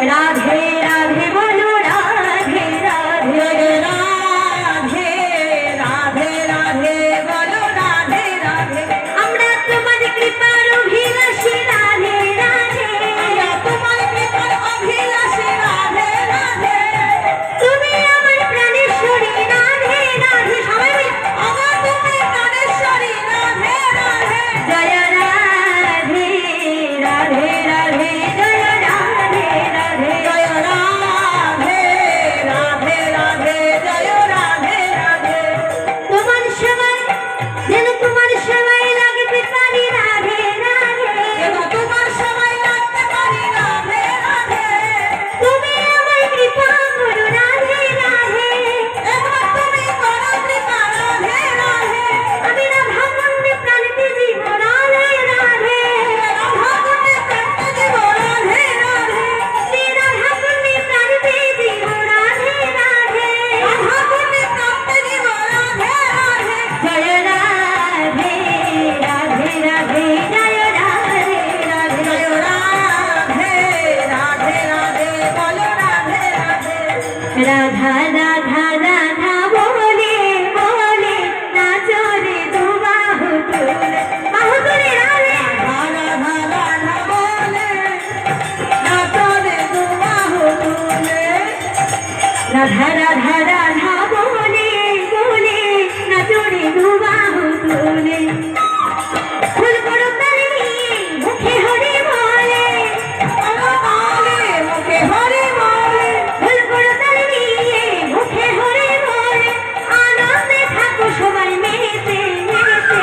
রাধে রাধে বলো রাধে রাধে রাধে রাধে রাধে বলো রাধে রাধে আমরা তোমার কৃপার অভিলাষী রাধে রাধে আমরা তোমার কৃপার অভিলাষী রাধে রাধে তুমি আমার প্রাণেশ্বরী রাধে রাধে সবাই মিলে আমার তুমি প্রাণেশ্বরী রাধে রাধে জয় রাধে রাধে রাধে জয় রাধে রাধে জয় রাধে রাধে রাধে জয় রাধে রাধে তোমার সেবায় যেন তোমার সেবায় লাগতে পারি রাধে রাধে যেন তোমার সেবায় লাগতে পারি রাধে রাধে তুমি আমার কৃপা করো রাধে রাধে এবার তুমি করো কৃপা রাধে রাধে আমি রাধা কুণ্ডে প্রাণীতে জীব রাধে রাধে রাধা কুণ্ডে প্রাণীতে জীব রাধে রাধে শ্রী রাধা কুণ্ডে প্রাণীতে জীব রাধে রাধে রাধা কুণ্ডে প্রাণীতে জীব রাধে রাধে জয় রাধে রাধে রাধে জয় রাধে রাধে জয় রাধে রাধে রাধে বলো রাধে রাধে রাধা রাধা রাধা বলে বলে নাচো রে দুবাহু তুলে বাহু তুলে রাধে রাধা রাধা বলে নাচো রে দুবাহু তুলে রাধা রাধা রাধা বলে বলে নাচো রে দুবাহু তুলে ফুল করো তালে নিয়ে মুখে হরি বলে মুখে হরি বলে ফুল করো তালে নিয়ে মুখে হরি বলে আনন্দে থাকো সবাই মেতে মেতে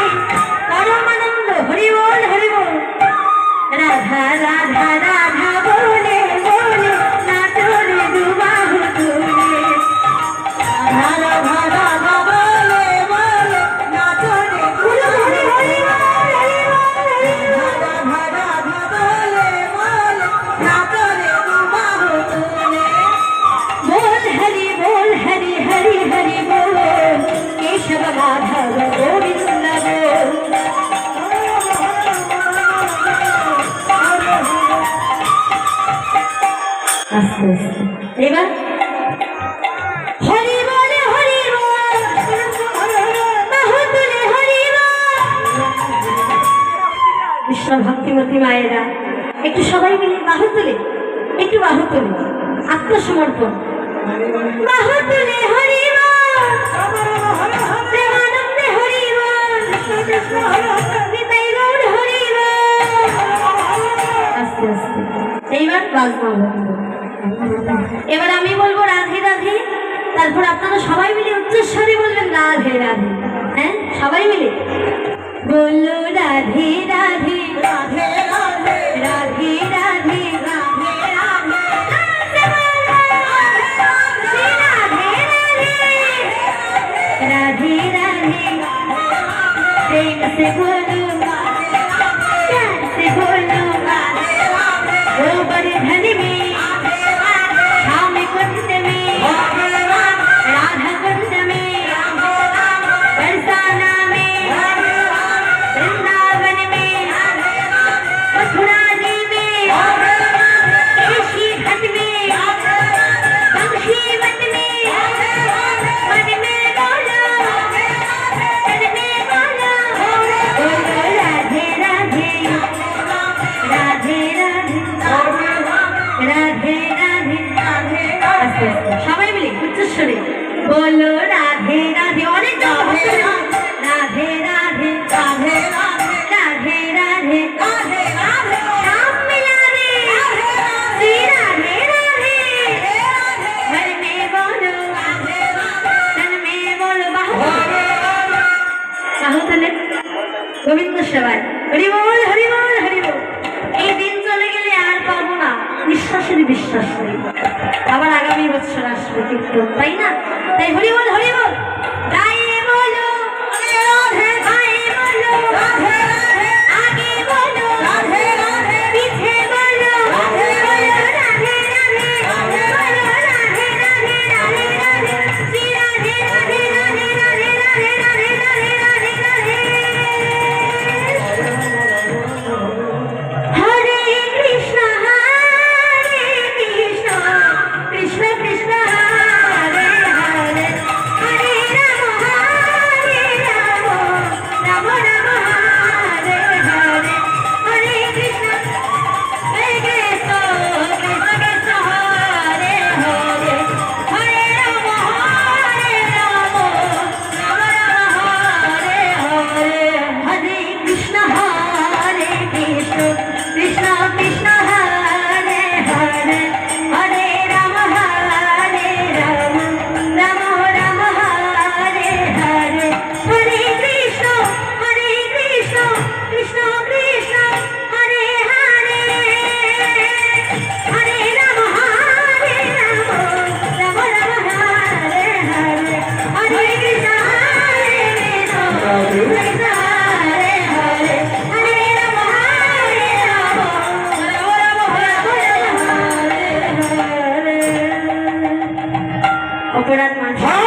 পরম আনন্দ হরি বল রাধা রাধা রাধা বলে বলে নাচো রে দুবাহু তুলে রাধা রাধা রাধা বলে বলে নাচো রে হরি হরি রাধা রাধা বলে বলে নাচো রে দুবাহু তুলে बोल हरि हरि हरि बोल केशव माधव गोविंद बोल আস্তে আস্তে এবার হরি বল বাহু তুলে হরি কৃষ্ণ ভক্তিমতী মায়েরা একটু সবাই মিলে বাহু তুলে একটু বাহু তুলে আত্মসমর্পণ বাহু তুলে হরি প্রেমানন্দে হরি নিতাই গৌর হরি আস্তে আস্তে এইবার বাজনা বন্ধ এবার আমি বলবো রাধে রাধে তারপর আপনারা সবাই মিলে উচ্চস্বরে বলবেন রাধে রাধে হ্যাঁ সবাই মিলে বলো রাধে রাধে রাধে রাধে রাধে রাধে রাধে राधे राधे प्रेम से बोलो प्यार से बोलो वो बड़े धन में श्याम कुंड में राधा कुंड में बरसाना में वृंदावन में मथुरा जी में केशी घाट में बंशी वट में मन में बोलो मन में बोलो बोलो राधे राधे राधे राधे राधे राधे आस्ते आस्ते সবাই মিলে উচ্চস্বরে বলো রাধে রাধে অনেক রাধে রাধে রাধে রাধে রাধে রাধে রাধে রাধে শ্যাম মিলা রে শ্রী রাধে রাধে घर में बोलो तन में बोलो बाहु তুলে গোবিন্দ সেবায় হরি বল হরি বল হরি বল এই দিন চলে গেলে আর পাবো না নিঃশ্বাসের বিশ্বাস নেই আবার আগামী বছর আসবে কিন্তু তাই না তাই হরি বল গায়ে বলো রাধে গায়ে বলো রাধে রাধে আগে বলো রাধে রাধে পিছে বলো রাধে রাধে রাধে রাধে বলো রাধে রাধে রাধে রাধে শ্রী রাধে রাধে রাধে রাধে রাধে রাধে রাধে রাধে রাধে হরে কৃষ্ণ অপরাধ মাঝে